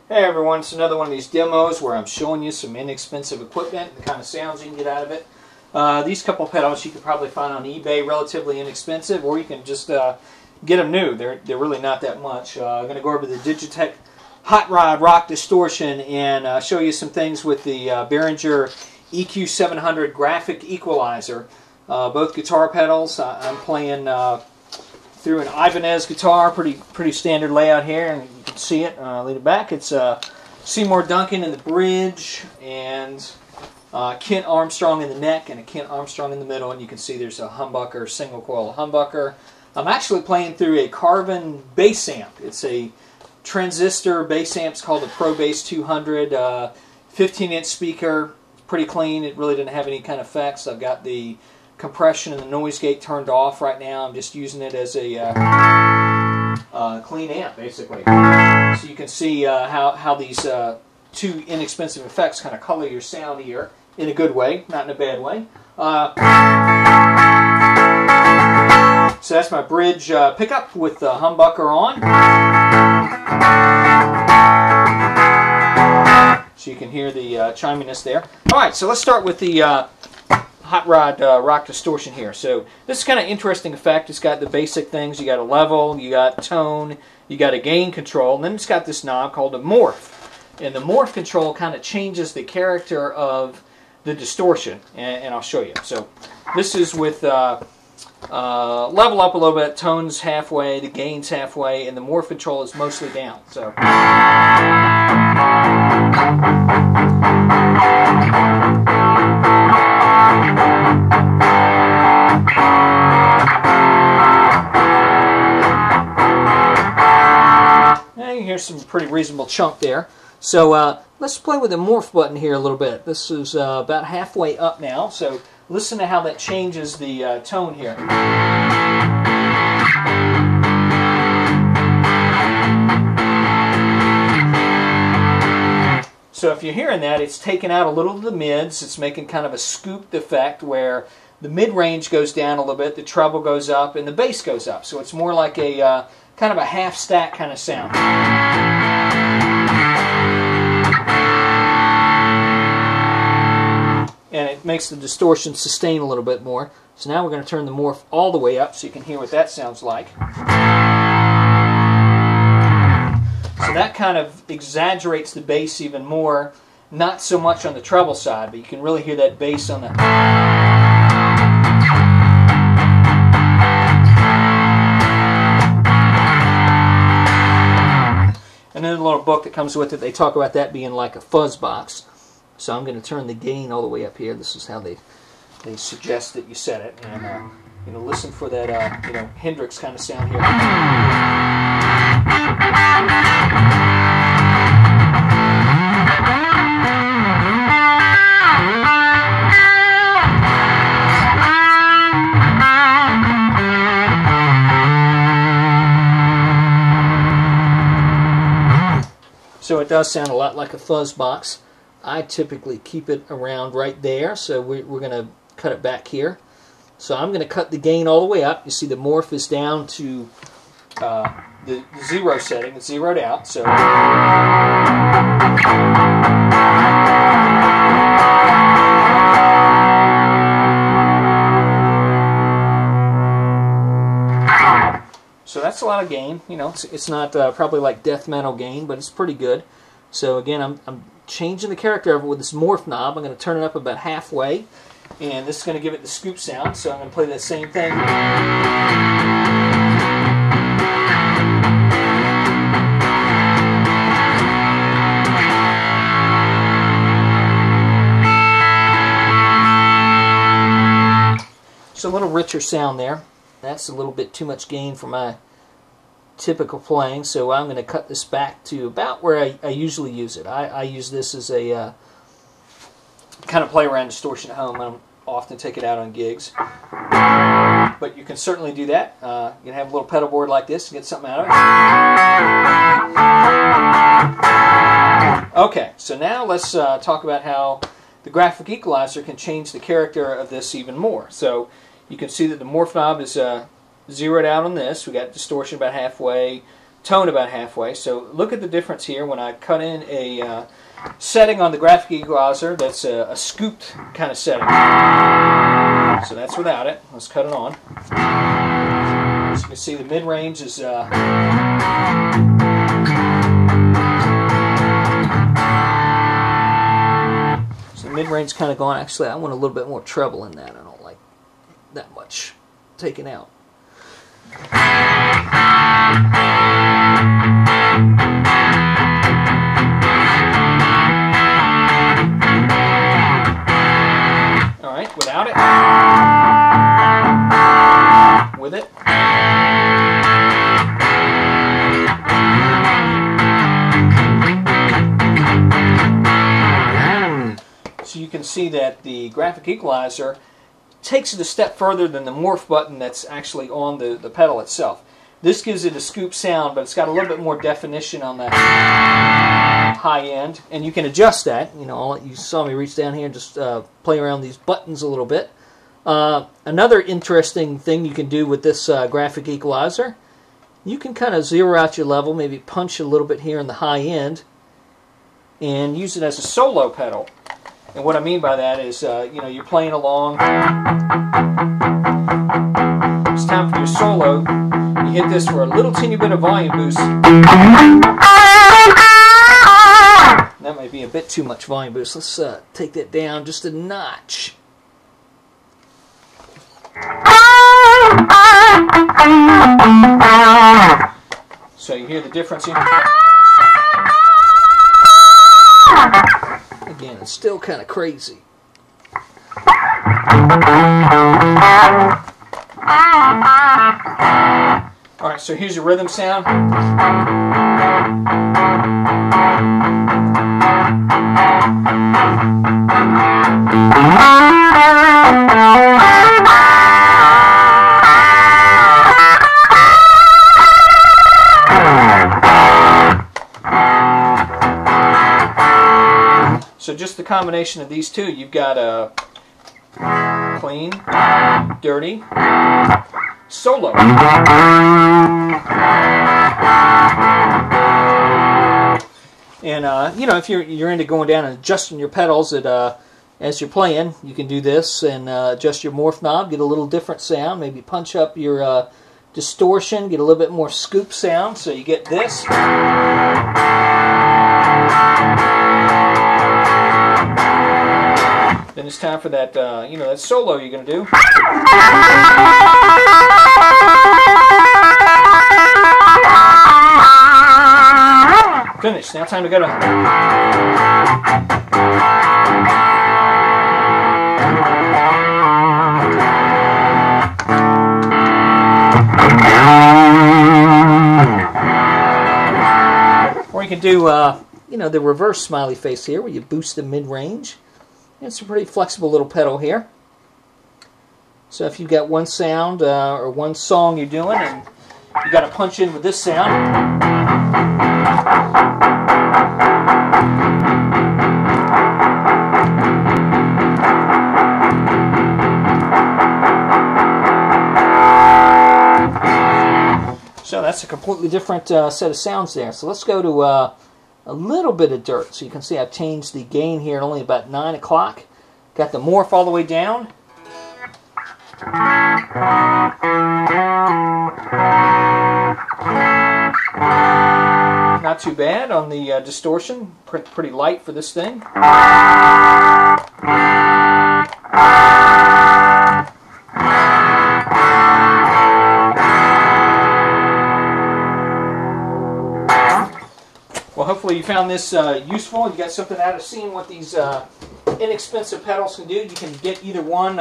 Hey everyone, it's another one of these demos where I'm showing you some inexpensive equipment and the kind of sounds you can get out of it. These couple pedals you can probably find on eBay, relatively inexpensive, or you can just get them new. They're really not that much. I'm going to go over the Digitech Hotrod Rock Distortion and show you some things with the Behringer EQ700 graphic equalizer. Both guitar pedals. I'm playing through an Ibanez guitar, pretty standard layout here, and you can see it. Lean it back. It's Seymour Duncan in the bridge, and Kent Armstrong in the neck, and a Kent Armstrong in the middle, and you can see there's a humbucker, single coil humbucker. I'm actually playing through a carbon bass amp. It's a transistor bass amp. It's called the Pro Bass 200, 15-inch speaker. It's pretty clean. It really didn't have any kind of effects. I've got the compression and the noise gate turned off right now. I'm just using it as a clean amp, basically. So you can see how these two inexpensive effects kind of color your sound here in a good way, not in a bad way. So that's my bridge pickup with the humbucker on. So you can hear the chiminess there. Alright, so let's start with the Hotrod Rock Distortion here. So this is kind of interesting effect. It's got the basic things. You got a level, you got tone, you got a gain control, and then it's got this knob called a Morph. And the Morph control kind of changes the character of the distortion, and I'll show you. So this is with level up a little bit, tone's halfway, the gain's halfway, and the Morph control is mostly down. So here's some pretty reasonable chunk there. So let's play with the Morph button here a little bit. This is about halfway up now, so listen to how that changes the tone here. So if you're hearing that, it's taking out a little of the mids. It's making kind of a scooped effect where the mid-range goes down a little bit, the treble goes up, and the bass goes up. So it's more like a kind of a half-stack kind of sound. And it makes the distortion sustain a little bit more. So now we're going to turn the Morph all the way up so you can hear what that sounds like. So that kind of exaggerates the bass even more. Not so much on the treble side, but you can really hear that bass on the... And then a little book that comes with it, they talk about that being like a fuzz box. So I'm going to turn the gain all the way up here. This is how they suggest that you set it. And listen for that Hendrix kind of sound here. So it does sound a lot like a fuzz box. I typically keep it around right there, so we're going to cut it back here. So I'm going to cut the gain all the way up. You see the Morph is down to the zero setting. It's zeroed out. So that's a lot of gain. It's not probably like death metal gain, but it's pretty good. So again, I'm changing the character of it with this Morph knob. I'm going to turn it up about halfway, and this is going to give it the scoop sound. So I'm going to play that same thing. So a little richer sound there. That's a little bit too much gain for my typical playing, so I'm going to cut this back to about where I usually use it. I use this as a kind of play around distortion at home. I don't often take it out on gigs, but you can certainly do that. You can have a little pedal board like this and get something out of it. Okay, so now let's talk about how the graphic equalizer can change the character of this even more. So you can see that the Morph knob is zeroed out on this. We got distortion about halfway, tone about halfway. So look at the difference here when I cut in a setting on the graphic equalizer that's a scooped kind of setting. So that's without it. Let's cut it on. As you can see, the mid-range is so the mid-range kind of gone. Actually, I want a little bit more treble in that. I don't like that much taken out. Alright, without it. With it. So you can see that the graphic equalizer takes it a step further than the morph button that's actually on the pedal itself. This gives it a scoop sound, but it's got a little bit more definition on the high end, and you can adjust that. You know, you saw me reach down here and just play around these buttons a little bit. Another interesting thing you can do with this graphic equalizer, you can kind of zero out your level, maybe punch a little bit here in the high end, and use it as a solo pedal. And what I mean by that is, you know, you're playing along. It's time for your solo. You hit this for a little teeny bit of volume boost. That might be a bit too much volume boost. Let's take that down just a notch. So you hear the difference here? Again, it's still kind of crazy. Alright, so here's your rhythm sound. So just the combination of these two, you've got a clean, dirty, solo. And you know, if you're into going down and adjusting your pedals as you're playing, you can do this and adjust your morph knob, get a little different sound. Maybe punch up your distortion, get a little bit more scoop sound, so you get this. Then it's time for that, you know, that solo you're going to do. Finish. Now time to go to... Or you can do, you know, the reverse smiley face here, where you boost the mid-range. It's a pretty flexible little pedal here. So if you've got one sound or one song you're doing and you got to punch in with this sound. So that's a completely different set of sounds there. So let's go to a little bit of dirt. So you can see I've changed the gain here at only about 9 o'clock. Got the morph all the way down. Not too bad on the distortion. Pretty light for this thing. Well, hopefully you found this useful. You got something out of seeing what these inexpensive pedals can do. You can get either one,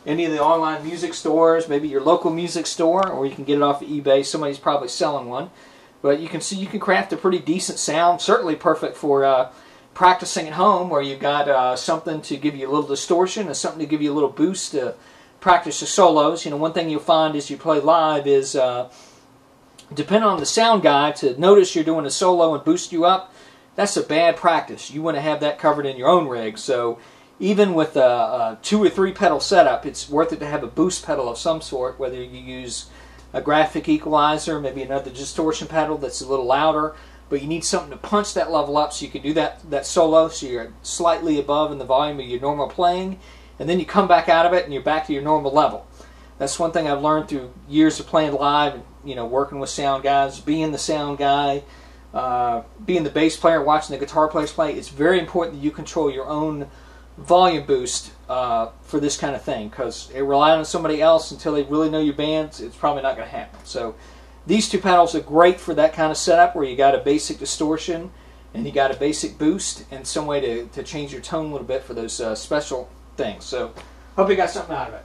any of the online music stores, maybe your local music store, or you can get it off of eBay. Somebody's probably selling one. But you can see you can craft a pretty decent sound, certainly perfect for practicing at home, where you've got something to give you a little distortion and something to give you a little boost to practice your solos. You know, one thing you'll find as you play live is depending on the sound guy, to notice you're doing a solo and boost you up, that's a bad practice. You want to have that covered in your own rig. So even with a 2 or 3 pedal setup, it's worth it to have a boost pedal of some sort, whether you use a graphic equalizer, maybe another distortion pedal that's a little louder, but you need something to punch that level up so you can do that solo, so you're slightly above in the volume of your normal playing, and then you come back out of it and you're back to your normal level. That's one thing I've learned through years of playing live and, you know, working with sound guys, being the sound guy, being the bass player, watching the guitar players play. It's very important that you control your own volume boost for this kind of thing, because relying on somebody else until they really know your band, it's probably not going to happen. So these two pedals are great for that kind of setup where you got a basic distortion and you got a basic boost and some way to change your tone a little bit for those special things. So hope you got something out of it.